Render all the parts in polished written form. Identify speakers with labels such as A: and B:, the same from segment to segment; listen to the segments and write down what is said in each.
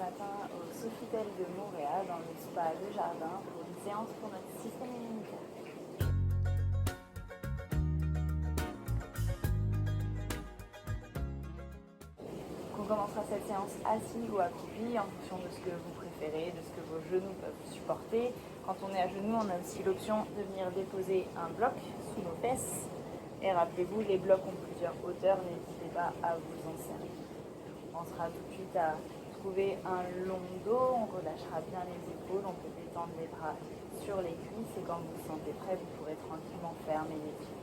A: matin au Sofitel de Montréal dans le spa Le Jardin pour une séance pour notre système immunitaire. On commencera cette séance assis ou accroupi en fonction de ce que vous préférez, de ce que vos genoux peuvent supporter. Quand on est à genoux, on a aussi l'option de venir déposer un bloc sous nos fesses. Et rappelez-vous, les blocs ont plusieurs hauteurs, n'hésitez pas à vous en servir. On pensera tout de suite à trouver un long dos, on relâchera bien les épaules, on peut détendre les bras sur les cuisses et quand vous vous sentez prêt, vous pourrez tranquillement fermer les yeux.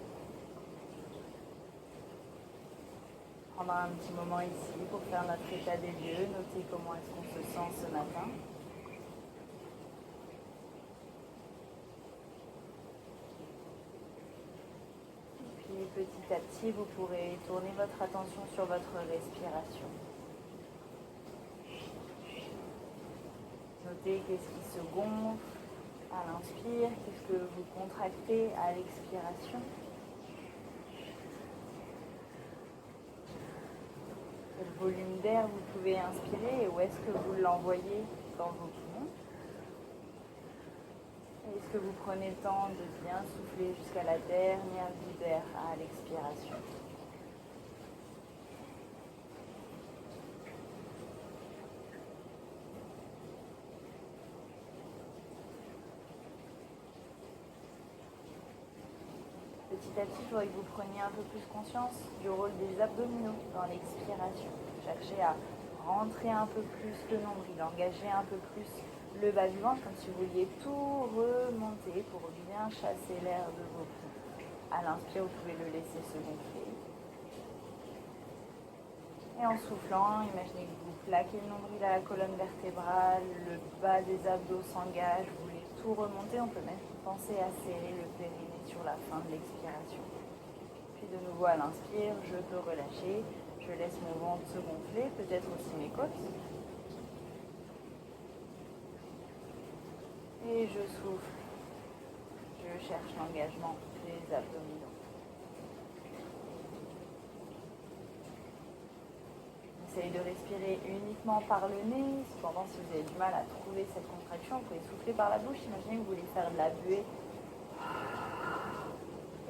A: Prendre un petit moment ici pour faire notre état des lieux, noter comment est-ce qu'on se sent ce matin. Et puis petit à petit, vous pourrez tourner votre attention sur votre respiration. Notez qu'est-ce qui se gonfle à l'inspire, qu'est-ce que vous contractez à l'expiration. Quel volume d'air vous pouvez inspirer et où est-ce que vous l'envoyez dans vos poumons. Est-ce que vous prenez le temps de bien souffler jusqu'à la dernière goutte d'air à l'expiration. Petit à petit, il faudrait que vous preniez un peu plus conscience du rôle des abdominaux dans l'expiration. Cherchez à rentrer un peu plus le nombril, engager un peu plus le bas du ventre, comme si vous vouliez tout remonter pour bien chasser l'air de vos poumons. À l'inspire, vous pouvez le laisser se gonfler. Et en soufflant, imaginez que vous plaquez le nombril à la colonne vertébrale, le bas des abdos s'engage, vous voulez tout remonter, on peut même penser à serrer le périnée sur la fin de l'expiration. Puis de nouveau à l'inspire, je peux relâcher, je laisse mon ventre se gonfler, peut-être aussi mes côtes. Et je souffle, je cherche l'engagement des abdominaux. Essayez de respirer uniquement par le nez. Cependant, si vous avez du mal à trouver cette contraction, vous pouvez souffler par la bouche. Imaginez que vous voulez faire de la buée.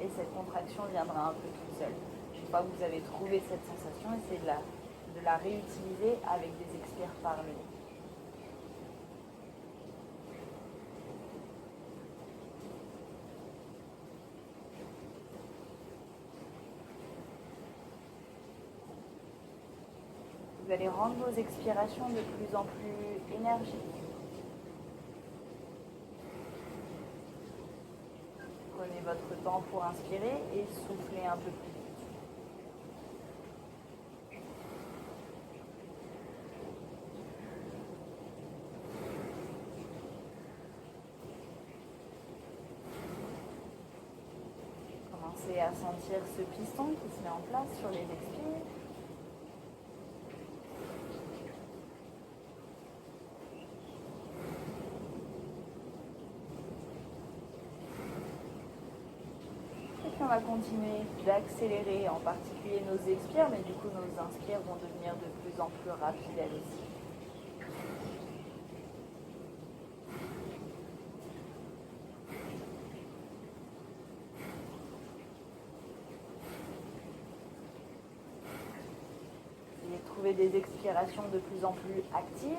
A: Et cette contraction viendra un peu toute seule. Une fois que vous avez trouvé cette sensation, essayez de la réutiliser avec des expires par le nez. Vous allez rendre vos expirations de plus en plus énergiques. Prenez votre temps pour inspirer et soufflez un peu plus vite. Commencez à sentir ce piston qui se met en place sur les expires. On va continuer d'accélérer en particulier nos expires, mais du coup nos inspires vont devenir de plus en plus rapides elles aussi. Essayez de trouver des expirations de plus en plus actives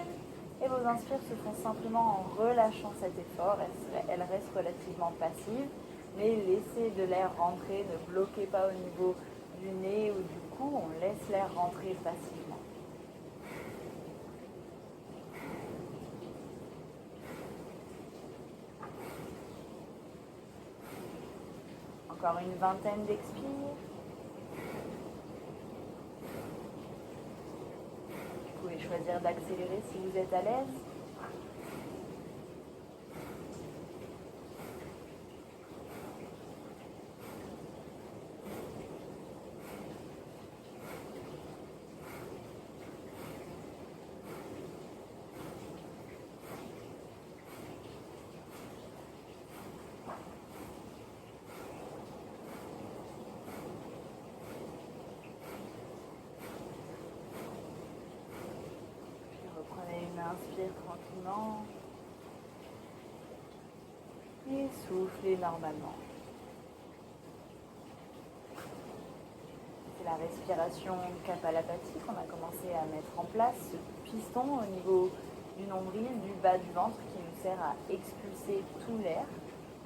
A: et vos inspires se font simplement en relâchant cet effort. Elles restent relativement passives. Mais laissez de l'air rentrer, ne bloquez pas au niveau du nez ou du cou, on laisse l'air rentrer facilement. Encore une vingtaine d'expires. Vous pouvez choisir d'accélérer si vous êtes à l'aise. Inspire tranquillement. Et soufflez normalement. C'est la respiration kapalabhati qu'on a commencé à mettre en place, ce piston au niveau du nombril, du bas du ventre qui nous sert à expulser tout l'air.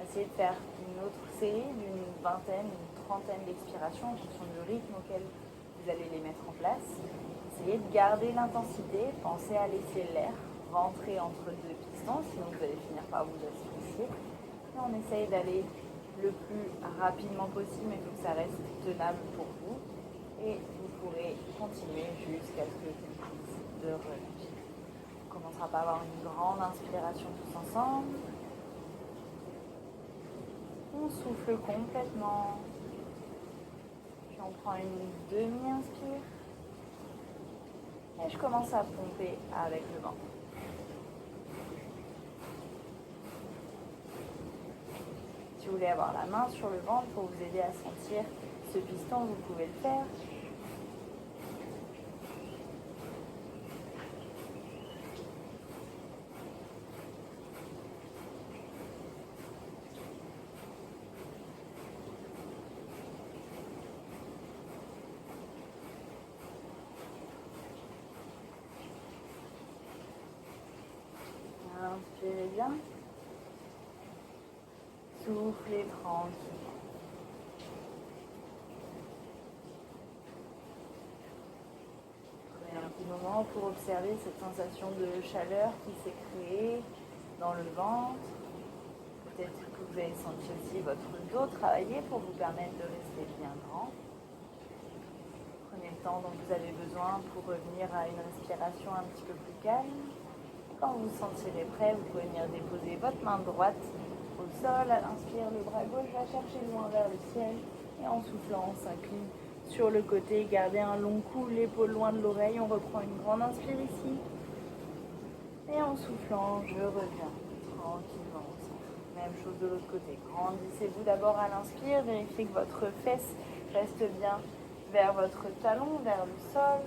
A: Essayez de faire une autre série d'une vingtaine, une trentaine d'expirations en fonction du rythme auquel vous allez les mettre en place. Essayez de garder l'intensité, pensez à laisser l'air rentrer entre deux pistons, sinon vous allez finir par vous asphyxier. Et on essaye d'aller le plus rapidement possible, mais il faut que ça reste tenable pour vous. Et vous pourrez continuer jusqu'à ce que vous puissiez de relâcher. On commencera par avoir une grande inspiration tous ensemble. On souffle complètement. Puis on prend une demi-inspire. Et je commence à pomper avec le ventre. Si vous voulez avoir la main sur le ventre pour vous aider à sentir ce piston, vous pouvez le faire. Inspirez bien. Soufflez tranquillement. Prenez un petit moment pour observer cette sensation de chaleur qui s'est créée dans le ventre. Peut-être que vous avez senti aussi votre dos travailler pour vous permettre de rester bien grand. Prenez le temps dont vous avez besoin pour revenir à une respiration un petit peu plus calme. Quand vous vous sentirez prêt, vous pouvez venir déposer votre main droite au sol. À l'inspire, le bras gauche va chercher loin vers le ciel. Et en soufflant, on s'incline sur le côté. Gardez un long cou, l'épaule loin de l'oreille. On reprend une grande inspire ici. Et en soufflant, je reviens tranquillement au centre. Même chose de l'autre côté. Grandissez-vous d'abord à l'inspire. Vérifiez que votre fesse reste bien vers votre talon, vers le sol.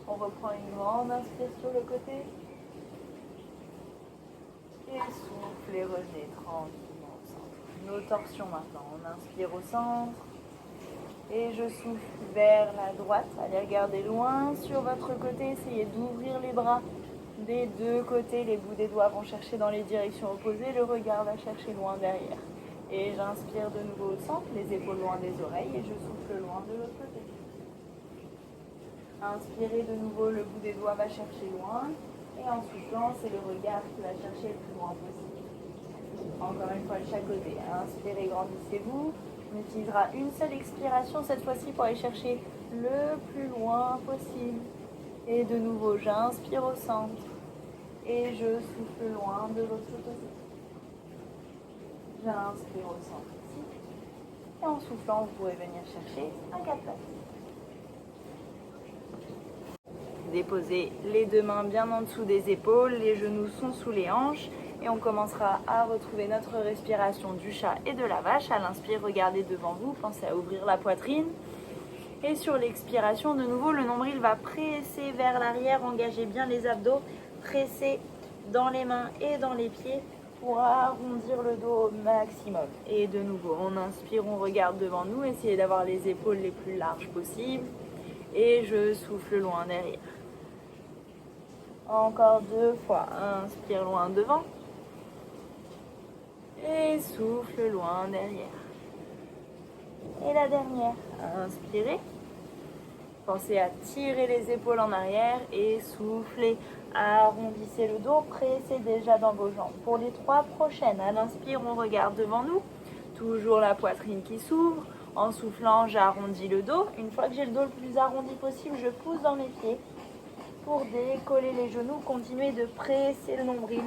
A: On reprend une grande inspire sur le côté. Et soufflez, revenez tranquillement au centre. Nos torsions maintenant. On inspire au centre. Et je souffle vers la droite. Allez regarder loin sur votre côté. Essayez d'ouvrir les bras des deux côtés. Les bouts des doigts vont chercher dans les directions opposées. Le regard va chercher loin derrière. Et j'inspire de nouveau au centre. Les épaules loin des oreilles. Et je souffle loin de l'autre côté. Inspirez de nouveau. Le bout des doigts va chercher loin. Et en soufflant, c'est le regard qui va chercher le plus loin possible. Encore une fois de chaque côté. Inspirez, grandissez-vous. On utilisera une seule expiration cette fois-ci pour aller chercher le plus loin possible. Et de nouveau, j'inspire au centre. Et je souffle loin de l'autre côté. J'inspire au centre ici. Et en soufflant, vous pourrez venir chercher un quatre pattes. Déposez les deux mains bien en dessous des épaules, les genoux sont sous les hanches et on commencera à retrouver notre respiration du chat et de la vache. À l'inspire, regardez devant vous, pensez à ouvrir la poitrine. Et sur l'expiration, de nouveau, le nombril va presser vers l'arrière, engagez bien les abdos, pressez dans les mains et dans les pieds pour arrondir le dos au maximum. Et de nouveau, on inspire, on regarde devant nous, essayez d'avoir les épaules les plus larges possibles. Et je souffle loin derrière. Encore deux fois. Inspire loin devant. Et souffle loin derrière. Et la dernière. Inspirez. Pensez à tirer les épaules en arrière et soufflez. Arrondissez le dos. Pressez déjà dans vos jambes. Pour les trois prochaines, à l'inspire, on regarde devant nous. Toujours la poitrine qui s'ouvre. En soufflant, j'arrondis le dos. Une fois que j'ai le dos le plus arrondi possible, je pousse dans mes pieds. Pour décoller les genoux, continuez de presser le nombril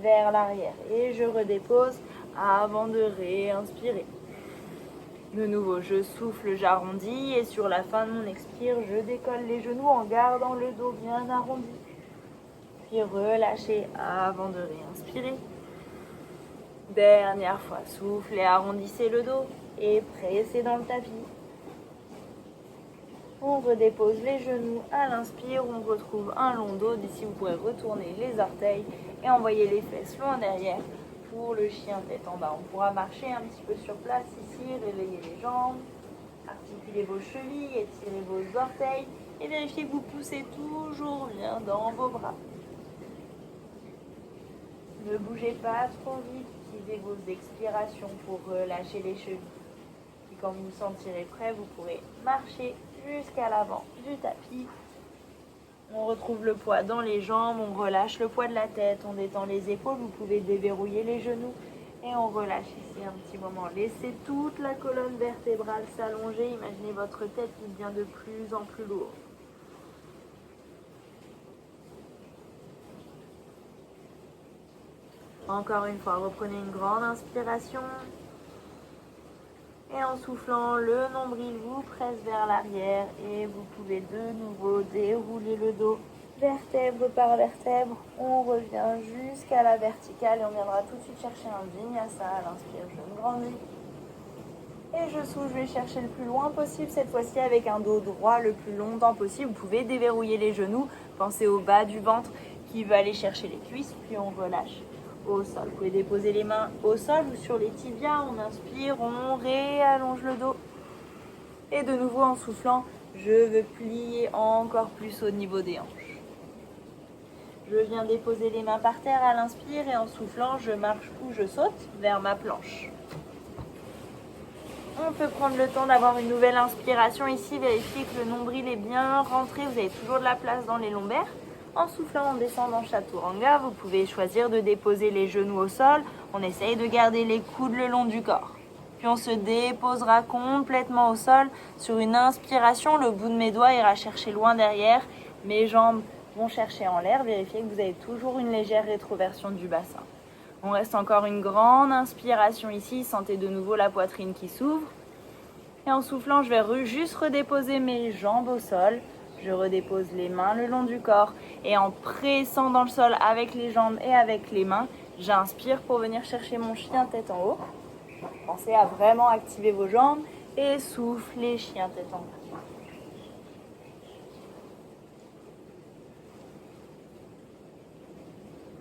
A: vers l'arrière. Et je redépose avant de réinspirer. De nouveau, je souffle, j'arrondis. Et sur la fin de mon expire, je décolle les genoux en gardant le dos bien arrondi. Puis relâchez avant de réinspirer. Dernière fois, soufflez, arrondissez le dos et pressez dans le tapis. On redépose les genoux à l'inspire, on retrouve un long dos. D'ici, vous pourrez retourner les orteils et envoyer les fesses loin derrière pour le chien tête en bas. On pourra marcher un petit peu sur place ici, réveiller les jambes, articuler vos chevilles, étirer vos orteils et vérifiez que vous poussez toujours bien dans vos bras. Ne bougez pas trop vite, utilisez vos expirations pour relâcher les chevilles. Et quand vous vous sentirez prêt, vous pourrez marcher jusqu'à l'avant du tapis. On retrouve le poids dans les jambes, on relâche le poids de la tête, on détend les épaules, vous pouvez déverrouiller les genoux et on relâche ici un petit moment. Laissez toute la colonne vertébrale s'allonger, imaginez votre tête qui devient de plus en plus lourde. Encore une fois, reprenez une grande inspiration. Et en soufflant, le nombril vous presse vers l'arrière et vous pouvez de nouveau dérouler le dos, vertèbre par vertèbre. On revient jusqu'à la verticale et on viendra tout de suite chercher un vinyasa. À l'inspire, je me grandis. Et je souffle, je vais chercher le plus loin possible, cette fois-ci avec un dos droit le plus longtemps possible. Vous pouvez déverrouiller les genoux, pensez au bas du ventre qui veut aller chercher les cuisses, puis on relâche au sol. Vous pouvez déposer les mains au sol ou sur les tibias. On inspire, on réallonge le dos. Et de nouveau en soufflant, je veux plier encore plus au niveau des hanches. Je viens déposer les mains par terre à l'inspire et en soufflant, je marche ou je saute vers ma planche. On peut prendre le temps d'avoir une nouvelle inspiration ici. Vérifiez que le nombril est bien rentré. Vous avez toujours de la place dans les lombaires. En soufflant, on descend dans Chaturanga. Vous pouvez choisir de déposer les genoux au sol. On essaye de garder les coudes le long du corps. Puis on se déposera complètement au sol. Sur une inspiration, le bout de mes doigts ira chercher loin derrière. Mes jambes vont chercher en l'air. Vérifiez que vous avez toujours une légère rétroversion du bassin. On reste encore une grande inspiration ici. Sentez de nouveau la poitrine qui s'ouvre. Et en soufflant, je vais juste redéposer mes jambes au sol. Je redépose les mains le long du corps. Et en pressant dans le sol avec les jambes et avec les mains, j'inspire pour venir chercher mon chien tête en haut. Pensez à vraiment activer vos jambes. Et soufflez, chien tête en bas.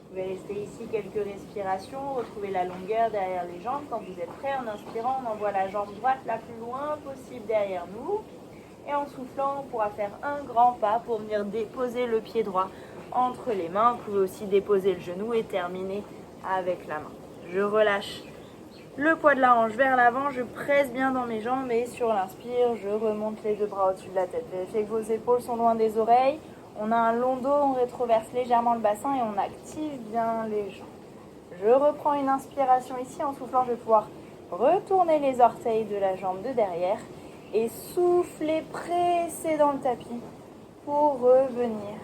A: Vous pouvez rester ici quelques respirations, retrouver la longueur derrière les jambes. Quand vous êtes prêt, en inspirant, on envoie la jambe droite la plus loin possible derrière nous. Et en soufflant, on pourra faire un grand pas pour venir déposer le pied droit entre les mains. Vous pouvez aussi déposer le genou et terminer avec la main. Je relâche le poids de la hanche vers l'avant, je presse bien dans mes jambes et sur l'inspire, je remonte les deux bras au-dessus de la tête. Vérifiez que vos épaules sont loin des oreilles. On a un long dos, on rétroverse légèrement le bassin et on active bien les jambes. Je reprends une inspiration ici. En soufflant, je vais pouvoir retourner les orteils de la jambe de derrière et souffler, presser dans le tapis pour revenir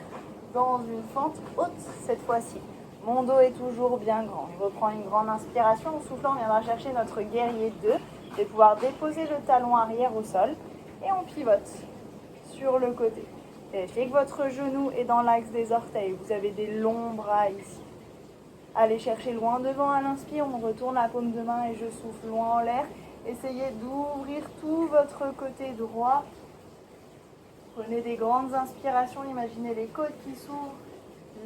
A: dans une fente haute cette fois-ci. Mon dos est toujours bien grand. Je reprends une grande inspiration. En soufflant, on viendra chercher notre guerrier 2. Je vais pouvoir déposer le talon arrière au sol et on pivote sur le côté. Vérifiez que votre genou est dans l'axe des orteils. Vous avez des longs bras ici. Allez chercher loin devant à l'inspire. On retourne la paume de main et je souffle loin en l'air. Essayez d'ouvrir tout votre côté droit. Prenez des grandes inspirations. Imaginez les côtes qui s'ouvrent.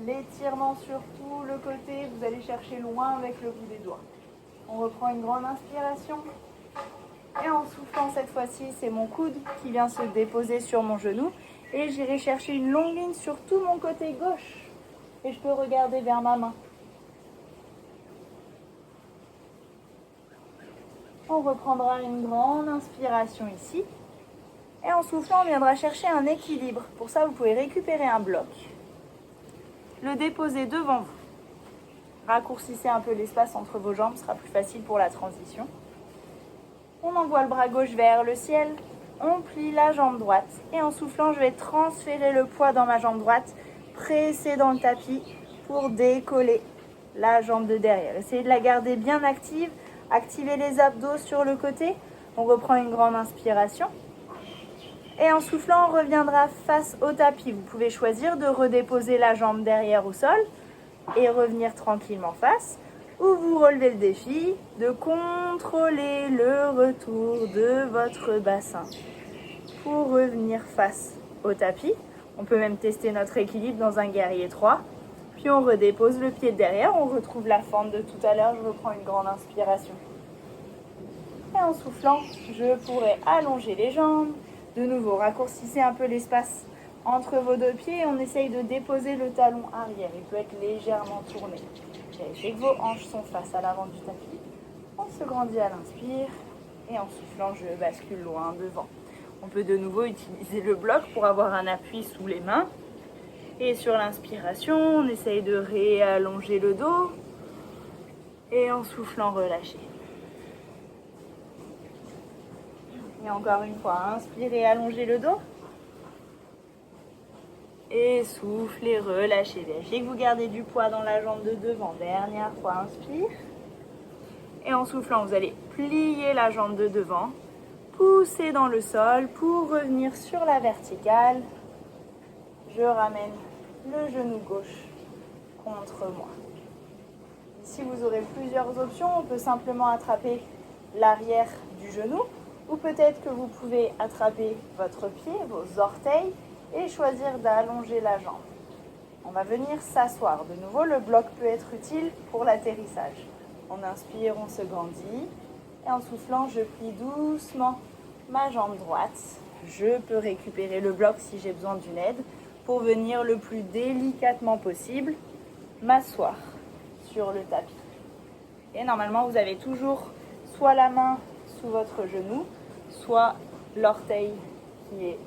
A: L'étirement sur tout le côté. Vous allez chercher loin avec le bout des doigts. On reprend une grande inspiration. Et en soufflant cette fois-ci, c'est mon coude qui vient se déposer sur mon genou. Et j'irai chercher une longue ligne sur tout mon côté gauche. Et je peux regarder vers ma main. On reprendra une grande inspiration ici. Et en soufflant, on viendra chercher un équilibre. Pour ça, vous pouvez récupérer un bloc. Le déposer devant vous. Raccourcissez un peu l'espace entre vos jambes, ce sera plus facile pour la transition. On envoie le bras gauche vers le ciel. On plie la jambe droite et en soufflant, je vais transférer le poids dans ma jambe droite, presser dans le tapis pour décoller la jambe de derrière. Essayez de la garder bien active, activez les abdos sur le côté. On reprend une grande inspiration et en soufflant, on reviendra face au tapis. Vous pouvez choisir de redéposer la jambe derrière au sol et revenir tranquillement face. Ou vous relevez le défi de contrôler le retour de votre bassin pour revenir face au tapis. On peut même tester notre équilibre dans un guerrier 3. Puis on redépose le pied de derrière, on retrouve la fente de tout à l'heure. Je reprends une grande inspiration. Et en soufflant, je pourrais allonger les jambes. De nouveau, raccourcissez un peu l'espace entre vos deux pieds et on essaye de déposer le talon arrière. Il peut être légèrement tourné. Vérifiez que vos hanches sont face à l'avant du tapis. On se grandit à l'inspire et en soufflant, je bascule loin devant. On peut de nouveau utiliser le bloc pour avoir un appui sous les mains. Et sur l'inspiration, on essaye de réallonger le dos et en soufflant, relâcher. Et encore une fois, inspirez, allongez le dos. Et soufflez, relâchez. Vérifiez que vous gardez du poids dans la jambe de devant. Dernière fois, inspire. Et en soufflant, vous allez plier la jambe de devant, pousser dans le sol pour revenir sur la verticale. Je ramène le genou gauche contre moi. Ici, vous aurez plusieurs options. On peut simplement attraper l'arrière du genou ou peut-être que vous pouvez attraper votre pied, vos orteils et choisir d'allonger la jambe. On va venir s'asseoir. De nouveau, le bloc peut être utile pour l'atterrissage. On inspire, on se grandit. Et en soufflant, je plie doucement ma jambe droite. Je peux récupérer le bloc si j'ai besoin d'une aide pour venir le plus délicatement possible m'asseoir sur le tapis. Et normalement, vous avez toujours soit la main sous votre genou, soit l'orteil qui est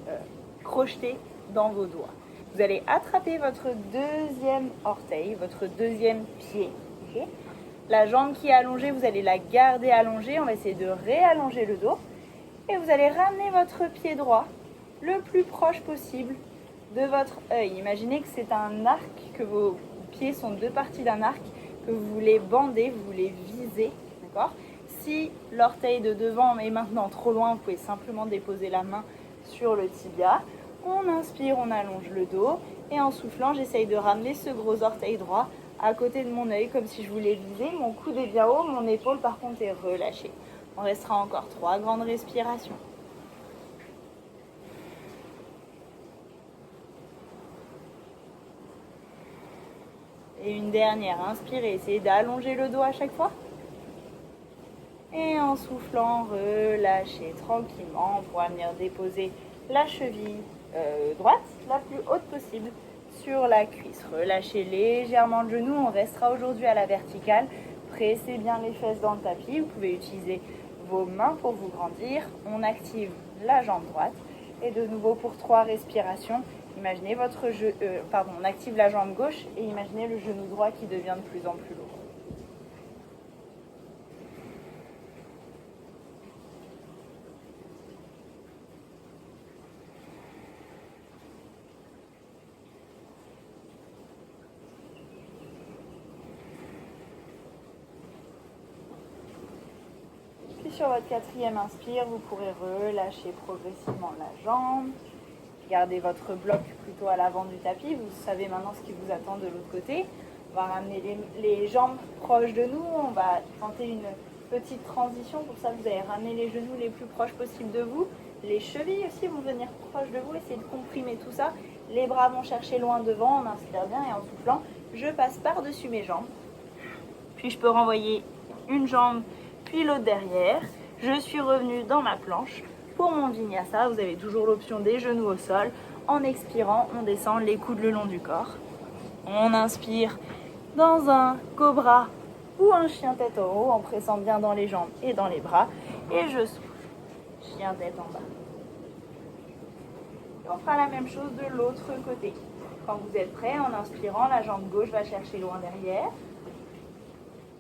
A: crocheté dans vos doigts. Vous allez attraper votre deuxième orteil, votre deuxième pied. Okay? La jambe qui est allongée, vous allez la garder allongée. On va essayer de réallonger le dos. Et vous allez ramener votre pied droit le plus proche possible de votre œil. Imaginez que c'est un arc, que vos pieds sont deux parties d'un arc, que vous voulez bander, vous voulez viser. D'accord ? Si l'orteil de devant est maintenant trop loin, vous pouvez simplement déposer la main sur le tibia. On inspire, on allonge le dos. Et en soufflant, j'essaye de ramener ce gros orteil droit à côté de mon œil, comme si je voulais viser. Mon coude est bien haut, mon épaule par contre est relâchée. On restera encore 3 grandes respirations. Et une dernière, inspirez, essayez d'allonger le dos à chaque fois. Et en soufflant, relâchez tranquillement. On pourra venir déposer la cheville droite, la plus haute possible, sur la cuisse. Relâchez légèrement le genou. On restera aujourd'hui à la verticale. Pressez bien les fesses dans le tapis. Vous pouvez utiliser vos mains pour vous grandir. On active la jambe droite. Et de nouveau pour 3 respirations. Imaginez on active la jambe gauche et imaginez le genou droit qui devient de plus en plus lourd. Puis sur votre 4e inspire, vous pourrez relâcher progressivement la jambe. Gardez votre bloc plutôt à l'avant du tapis. Vous savez maintenant ce qui vous attend de l'autre côté. On va ramener les jambes proches de nous. On va tenter une petite transition. Pour ça, vous allez ramener les genoux les plus proches possible de vous. Les chevilles aussi vont venir proches de vous. Essayez de comprimer tout ça. Les bras vont chercher loin devant. On inspire bien et en soufflant, je passe par-dessus mes jambes. Puis je peux renvoyer une jambe, puis l'autre derrière. Je suis revenue dans ma planche. Pour mon vinyasa, vous avez toujours l'option des genoux au sol. En expirant, on descend les coudes le long du corps. On inspire dans un cobra ou un chien tête en haut en pressant bien dans les jambes et dans les bras. Et je souffle. Chien tête en bas. Et on fera la même chose de l'autre côté. Quand vous êtes prêt, en inspirant, la jambe gauche va chercher loin derrière.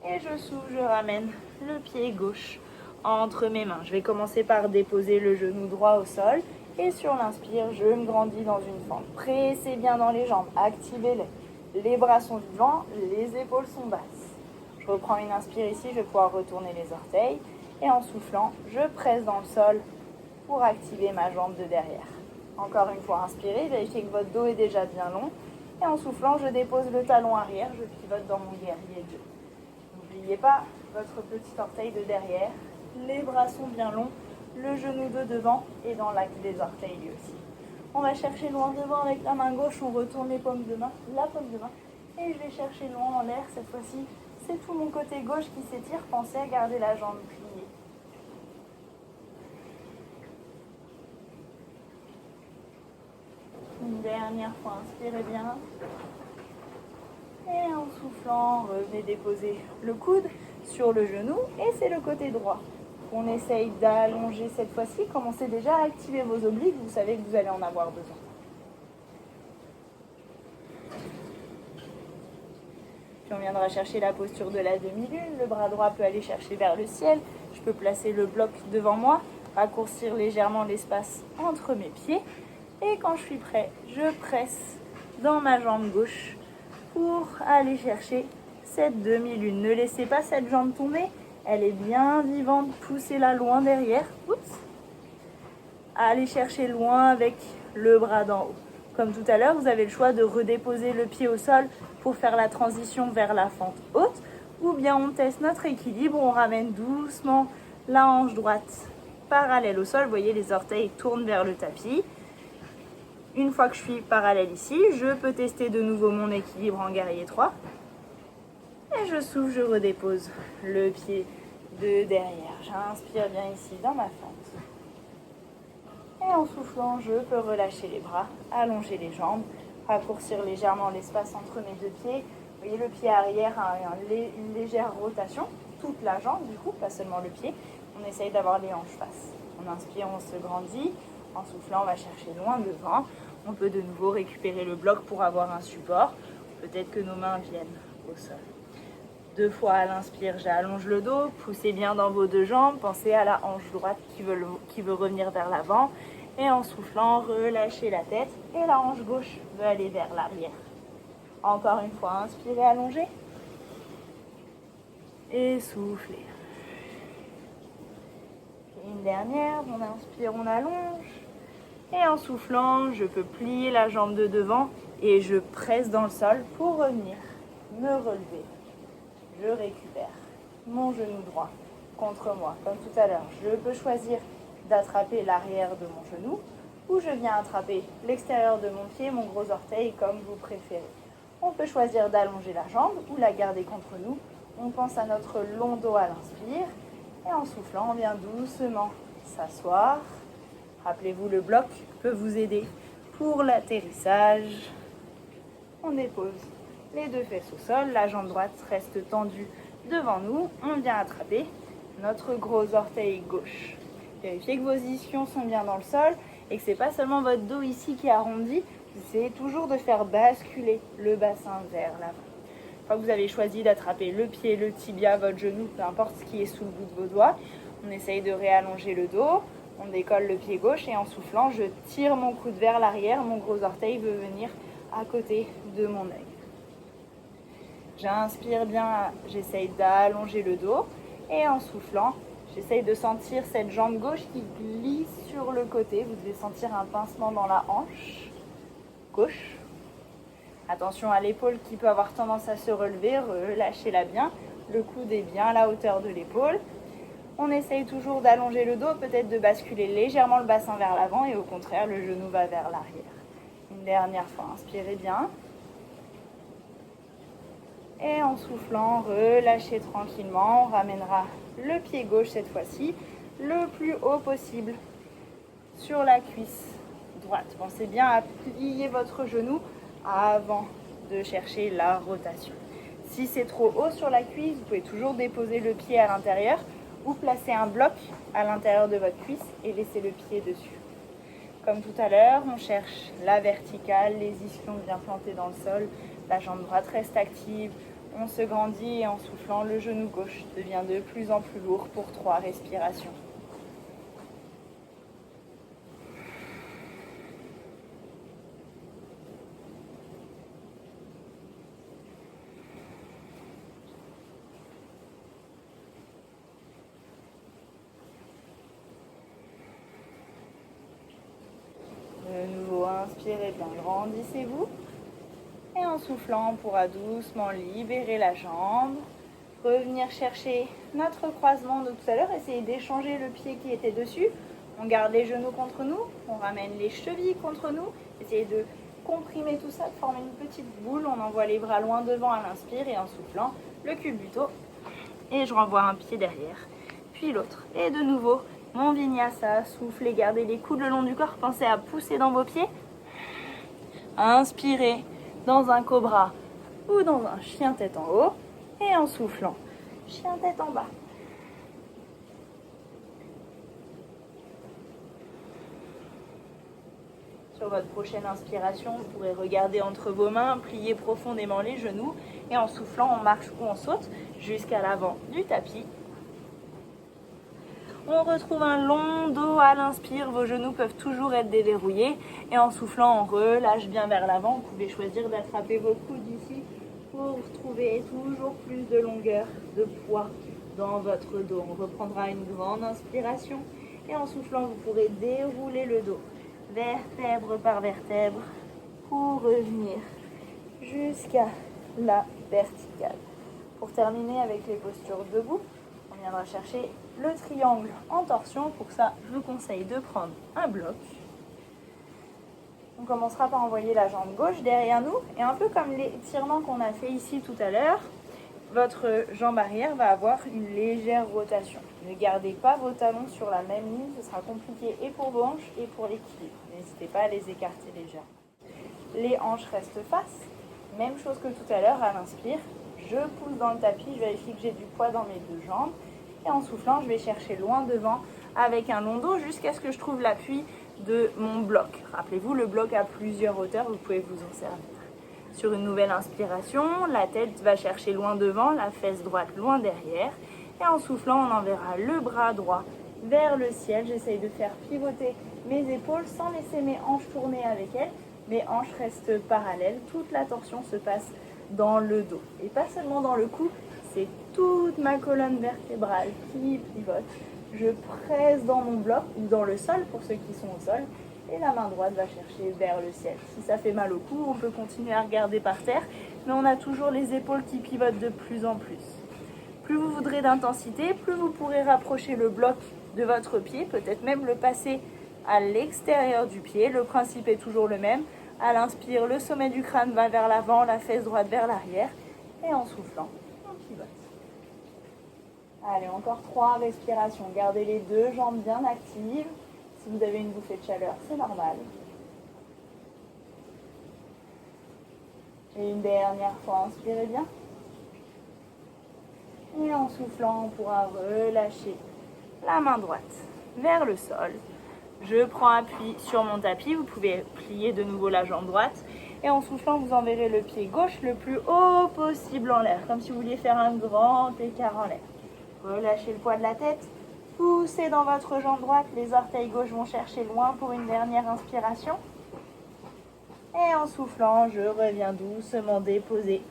A: Et je souffle, je ramène le pied gauche entre mes mains. Je vais commencer par déposer le genou droit au sol. Et sur l'inspire, je me grandis dans une fente. Pressez bien dans les jambes, activez-les. Les bras sont vivants, les épaules sont basses. Je reprends une inspire ici, je vais pouvoir retourner les orteils. Et en soufflant, je presse dans le sol pour activer ma jambe de derrière. Encore une fois, inspirez, vérifiez que votre dos est déjà bien long. Et en soufflant, je dépose le talon arrière, je pivote dans mon guerrier 2. N'oubliez pas votre petit orteil de derrière. Les bras sont bien longs, le genou de devant et dans l'axe des orteils lui aussi. On va chercher loin devant avec la main gauche, on retourne les paumes de main, la paume de main, et je vais chercher loin en l'air cette fois-ci. C'est tout mon côté gauche qui s'étire, pensez à garder la jambe pliée. Une dernière fois, inspirez bien. Et en soufflant, revenez déposer le coude sur le genou et c'est le côté droit. On essaye d'allonger cette fois-ci. Commencez déjà à activer vos obliques, vous savez que vous allez en avoir besoin. Puis on viendra chercher la posture de la demi-lune. Le bras droit peut aller chercher vers le ciel. Je peux placer le bloc devant moi, raccourcir légèrement l'espace entre mes pieds. Et quand je suis prêt, je presse dans ma jambe gauche pour aller chercher cette demi-lune. Ne laissez pas cette jambe tomber, elle est bien vivante, poussez-la loin derrière. Oups. Allez chercher loin avec le bras d'en haut. Comme tout à l'heure, vous avez le choix de redéposer le pied au sol pour faire la transition vers la fente haute, ou bien on teste notre équilibre, on ramène doucement la hanche droite parallèle au sol, vous voyez les orteils tournent vers le tapis. Une fois que je suis parallèle ici, je peux tester de nouveau mon équilibre en guerrier 3. Et je souffle, je redépose le pied de derrière. J'inspire bien ici dans ma fente. Et en soufflant, je peux relâcher les bras, allonger les jambes, raccourcir légèrement l'espace entre mes deux pieds. Vous voyez, le pied arrière a une légère rotation, toute la jambe du coup, pas seulement le pied. On essaye d'avoir les hanches face. On inspire, on se grandit. En soufflant, on va chercher loin devant. On peut de nouveau récupérer le bloc pour avoir un support. Peut-être que nos mains viennent au sol. 2 fois à l'inspire, j'allonge le dos. Poussez bien dans vos 2 jambes. Pensez à la hanche droite qui veut revenir vers l'avant. Et en soufflant, relâchez la tête. Et la hanche gauche veut aller vers l'arrière. Encore une fois, inspirez, allongez. Et soufflez. Une dernière, on inspire, on allonge. Et en soufflant, je peux plier la jambe de devant et je presse dans le sol pour revenir, me relever. Je récupère mon genou droit contre moi, comme tout à l'heure. Je peux choisir d'attraper l'arrière de mon genou ou je viens attraper l'extérieur de mon pied, mon gros orteil, comme vous préférez. On peut choisir d'allonger la jambe ou la garder contre nous. On pense à notre long dos à l'inspire. Et en soufflant, on vient doucement s'asseoir. Rappelez-vous, le bloc peut vous aider pour l'atterrissage. On dépose les 2 fesses au sol. La jambe droite reste tendue devant nous. On vient attraper notre gros orteil gauche. Vérifiez que vos ischions sont bien dans le sol et que ce n'est pas seulement votre dos ici qui arrondit. Essayez toujours de faire basculer le bassin vers l'avant. Une fois que vous avez choisi d'attraper le pied, le tibia, votre genou, peu importe ce qui est sous le bout de vos doigts, on essaye de réallonger le dos, on décolle le pied gauche et en soufflant, je tire mon coude vers l'arrière, mon gros orteil veut venir à côté de mon œil. J'inspire bien, j'essaye d'allonger le dos et en soufflant, j'essaye de sentir cette jambe gauche qui glisse sur le côté. Vous devez sentir un pincement dans la hanche gauche. Attention à l'épaule qui peut avoir tendance à se relever, relâchez-la bien. Le coude est bien à la hauteur de l'épaule. On essaye toujours d'allonger le dos, peut-être de basculer légèrement le bassin vers l'avant et au contraire, le genou va vers l'arrière. Une dernière fois, inspirez bien. Et en soufflant, relâchez tranquillement. On ramènera le pied gauche cette fois-ci le plus haut possible sur la cuisse droite. Pensez bien à plier votre genou avant de chercher la rotation. Si c'est trop haut sur la cuisse, vous pouvez toujours déposer le pied à l'intérieur ou placer un bloc à l'intérieur de votre cuisse et laisser le pied dessus. Comme tout à l'heure, on cherche la verticale, les ischions bien plantés dans le sol, la jambe droite reste active, on se grandit et en soufflant, le genou gauche devient de plus en plus lourd pour 3 respirations. De nouveau, inspirez bien, grandissez-vous. Et en soufflant, on pourra doucement libérer la jambe. Revenir chercher notre croisement de tout à l'heure. Essayez d'échanger le pied qui était dessus On garde les genoux contre nous, on ramène les chevilles contre nous. Essayez de comprimer tout ça, de former une petite boule. On envoie les bras loin devant à l'inspire et en soufflant, le culbuto. Et je renvoie un pied derrière, puis l'autre. Et de nouveau, mon vinyasa, soufflez, gardez les coudes le long du corps. Pensez à pousser dans vos pieds. Inspirez dans un cobra ou dans un chien tête en haut. Et en soufflant, chien tête en bas. Sur votre prochaine inspiration, vous pourrez regarder entre vos mains, plier profondément les genoux et en soufflant, on marche ou on saute jusqu'à l'avant du tapis. On retrouve un long dos à l'inspire, vos genoux peuvent toujours être déverrouillés et en soufflant, on relâche bien vers l'avant. Vous pouvez choisir d'attraper vos coudes ici pour trouver toujours plus de longueur, de poids dans votre dos. On reprendra une grande inspiration et en soufflant, vous pourrez dérouler le dos vertèbre par vertèbre pour revenir jusqu'à la verticale. Pour terminer avec les postures debout, on viendra chercher le triangle en torsion. Pour ça, je vous conseille de prendre un bloc. On commencera par envoyer la jambe gauche derrière nous et un peu comme l'étirement qu'on a fait ici tout à l'heure, votre jambe arrière va avoir une légère rotation. Ne gardez pas vos talons sur la même ligne, ce sera compliqué et pour vos hanches et pour l'équilibre. N'hésitez pas à les écarter légèrement. Les hanches restent face. Même chose que tout à l'heure, à l'inspire, je pousse dans le tapis, je vérifie que j'ai du poids dans mes deux jambes. Et en soufflant, je vais chercher loin devant avec un long dos jusqu'à ce que je trouve l'appui de mon bloc. Rappelez-vous, le bloc a plusieurs hauteurs, vous pouvez vous en servir. Sur une nouvelle inspiration, la tête va chercher loin devant, la fesse droite loin derrière. Et en soufflant, on enverra le bras droit vers le ciel. J'essaye de faire pivoter mes épaules sans laisser mes hanches tourner avec elles. Mes hanches restent parallèles. Toute la torsion se passe dans le dos. Et pas seulement dans le cou, c'est toute ma colonne vertébrale qui pivote. Je presse dans mon bloc ou dans le sol pour ceux qui sont au sol. Et la main droite va chercher vers le ciel. Si ça fait mal au cou, on peut continuer à regarder par terre, mais on a toujours les épaules qui pivotent de plus en plus. Plus vous voudrez d'intensité, plus vous pourrez rapprocher le bloc de votre pied, peut-être même le passer à l'extérieur du pied. Le principe est toujours le même. À l'inspire, le sommet du crâne va vers l'avant, la fesse droite vers l'arrière. Et en soufflant, on pivote. Allez, encore 3 respirations. Gardez les deux jambes bien actives. Si vous avez une bouffée de chaleur, c'est normal. Et une dernière fois, inspirez bien. Et en soufflant, on pourra relâcher la main droite vers le sol. Je prends appui sur mon tapis. Vous pouvez plier de nouveau la jambe droite. Et en soufflant, vous enverrez le pied gauche le plus haut possible en l'air, comme si vous vouliez faire un grand écart en l'air. Relâchez le poids de la tête. Poussez dans votre jambe droite, les orteils gauches vont chercher loin pour une dernière inspiration. Et en soufflant, je reviens doucement déposer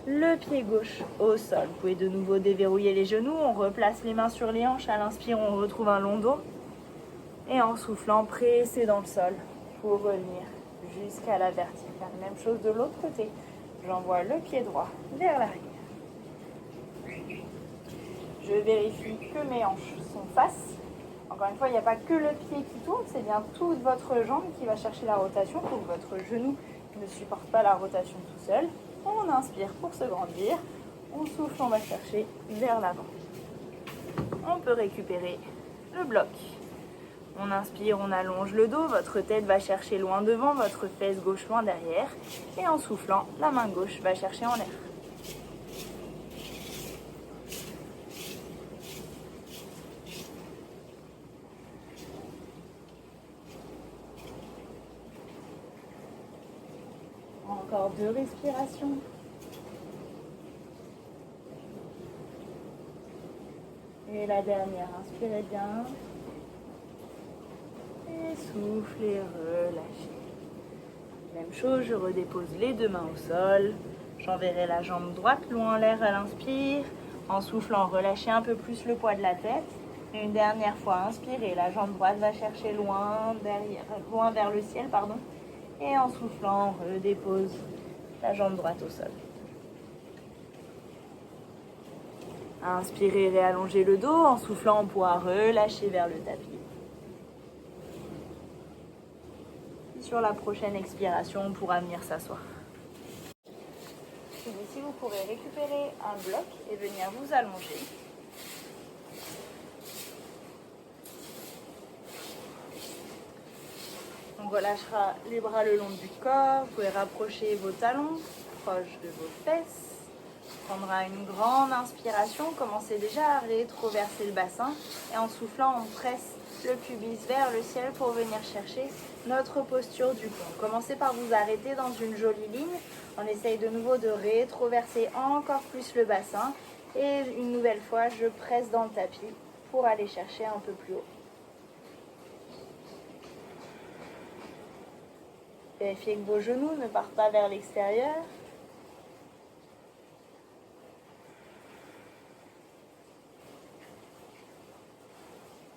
A: le pied gauche au sol. Vous pouvez de nouveau déverrouiller les genoux, on replace les mains sur les hanches. À l'inspire, on retrouve un long dos. Et en soufflant, pressez dans le sol pour revenir jusqu'à la verticale. Même chose de l'autre côté. J'envoie le pied droit vers l'arrière. Je vérifie que mes hanches sont face. Encore une fois, il n'y a pas que le pied qui tourne, c'est bien toute votre jambe qui va chercher la rotation pour que votre genou ne supporte pas la rotation tout seul. On inspire pour se grandir. On souffle, on va chercher vers l'avant. On peut récupérer le bloc. On inspire, on allonge le dos. Votre tête va chercher loin devant, votre fesse gauche loin derrière. Et en soufflant, la main gauche va chercher en l'air. Encore 2 respirations. Et la dernière, inspirez bien. Et soufflez, relâchez. Même chose, je redépose les deux mains au sol. J'enverrai la jambe droite loin en l'air à l'inspire. En soufflant, relâchez un peu plus le poids de la tête. Et une dernière fois, inspirez. La jambe droite va chercher loin vers le ciel, pardon. Et en soufflant, on redépose la jambe droite au sol. Inspirez, réallongez le dos. En soufflant, on pourra relâcher vers le tapis. sur la prochaine expiration, on pourra venir s'asseoir. Ici, vous pourrez récupérer un bloc et venir vous allonger. On relâchera les bras le long du corps. Vous pouvez rapprocher vos talons, proches de vos fesses. On prendra une grande inspiration. Commencez déjà à rétroverser le bassin. Et en soufflant, on presse le pubis vers le ciel pour venir chercher notre posture du pont. Commencez par vous arrêter dans une jolie ligne. On essaye de nouveau de rétroverser encore plus le bassin. Et une nouvelle fois, je presse dans le tapis pour aller chercher un peu plus haut. Vérifiez que vos genoux ne partent pas vers l'extérieur.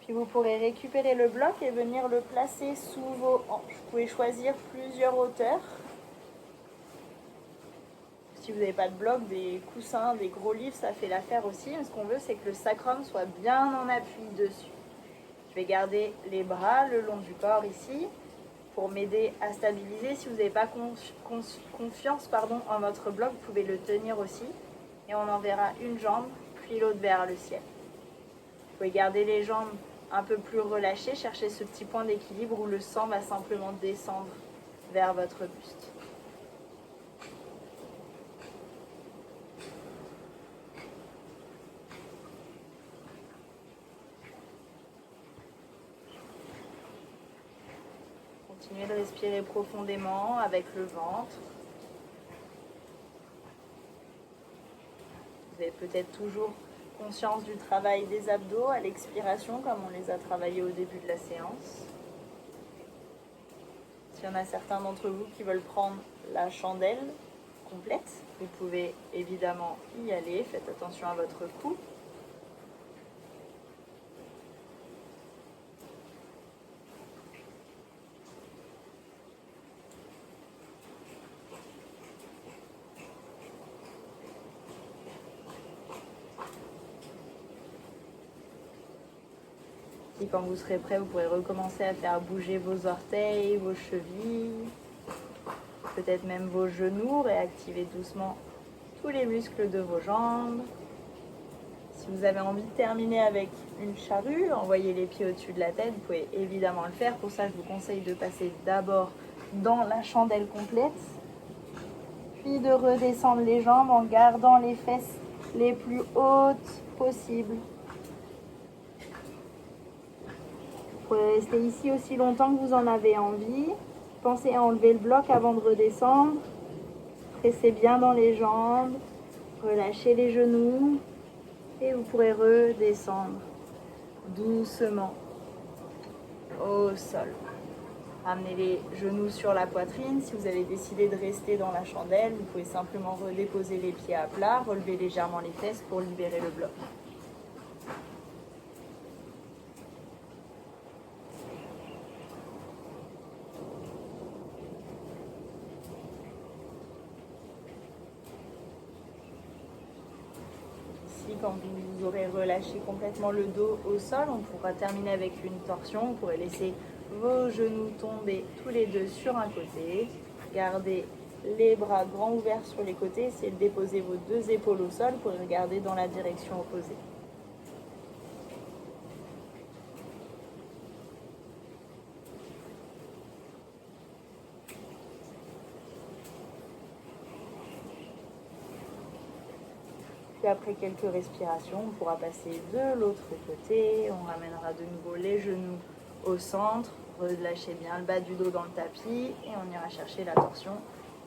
A: Puis vous pourrez récupérer le bloc et venir le placer sous vos hanches. Vous pouvez choisir plusieurs hauteurs. Si vous n'avez pas de bloc, des coussins, des gros livres, ça fait l'affaire aussi. Mais ce qu'on veut, c'est que le sacrum soit bien en appui dessus. Je vais garder les bras le long du corps ici pour m'aider à stabiliser. Si vous n'avez pas confiance en votre bloc, vous pouvez le tenir aussi. Et on enverra une jambe, puis l'autre vers le ciel. Vous pouvez garder les jambes un peu plus relâchées, chercher ce petit point d'équilibre où le sang va simplement descendre vers votre buste. Continuez de respirer profondément avec le ventre. Vous avez peut-être toujours conscience du travail des abdos à l'expiration, comme on les a travaillés au début de la séance. S'il y en a certains d'entre vous qui veulent prendre la chandelle complète, vous pouvez évidemment y aller. Faites attention à votre cou. Et quand vous serez prêt, vous pourrez recommencer à faire bouger vos orteils, vos chevilles, peut-être même vos genoux. Réactivez doucement tous les muscles de vos jambes. Si vous avez envie de terminer avec une charrue, envoyez les pieds au-dessus de la tête. Vous pouvez évidemment le faire. Pour ça, je vous conseille de passer d'abord dans la chandelle complète, puis de redescendre les jambes en gardant les fesses les plus hautes possibles. Vous pouvez rester ici aussi longtemps que vous en avez envie. Pensez à enlever le bloc avant de redescendre. Pressez bien dans les jambes. Relâchez les genoux. Et vous pourrez redescendre doucement au sol. Ramenez les genoux sur la poitrine. Si vous avez décidé de rester dans la chandelle, vous pouvez simplement redéposer les pieds à plat, relever légèrement les fesses pour libérer le bloc. Quand vous aurez relâché complètement le dos au sol, on pourra terminer avec une torsion. Vous pourrez laisser vos genoux tomber tous les deux sur un côté. Gardez les bras grands ouverts sur les côtés. Essayez de déposer vos deux épaules au sol pour regarder dans la direction opposée. Puis après quelques respirations, on pourra passer de l'autre côté. On ramènera de nouveau les genoux au centre. Relâchez bien le bas du dos dans le tapis et on ira chercher la torsion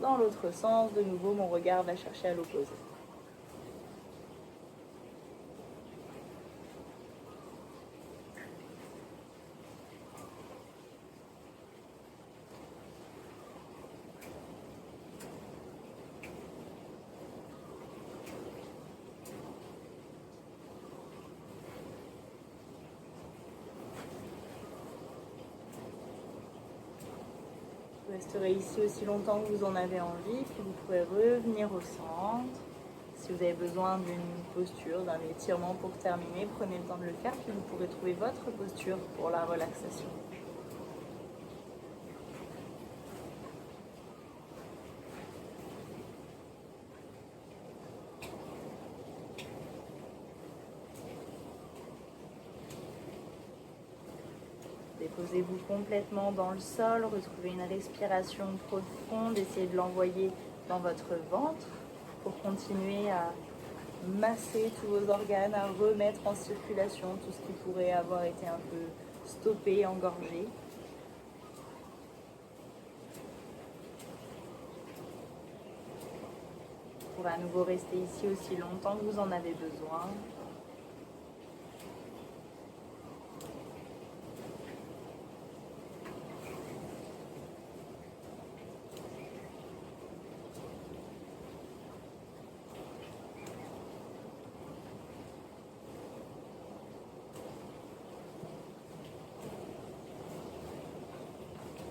A: dans l'autre sens. De nouveau, mon regard va chercher à l'opposé. Vous resterez ici aussi longtemps que vous en avez envie, puis vous pourrez revenir au centre. Si vous avez besoin d'une posture, d'un étirement pour terminer, prenez le temps de le faire, puis vous pourrez trouver votre posture pour la relaxation. Déposez-vous complètement dans le sol, retrouvez une respiration profonde, essayez de l'envoyer dans votre ventre pour continuer à masser tous vos organes, à remettre en circulation tout ce qui pourrait avoir été un peu stoppé, engorgé. Vous pourrez à nouveau rester ici aussi longtemps que vous en avez besoin.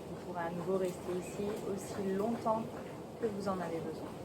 A: Vous pourrez à nouveau rester ici aussi longtemps que vous en avez besoin.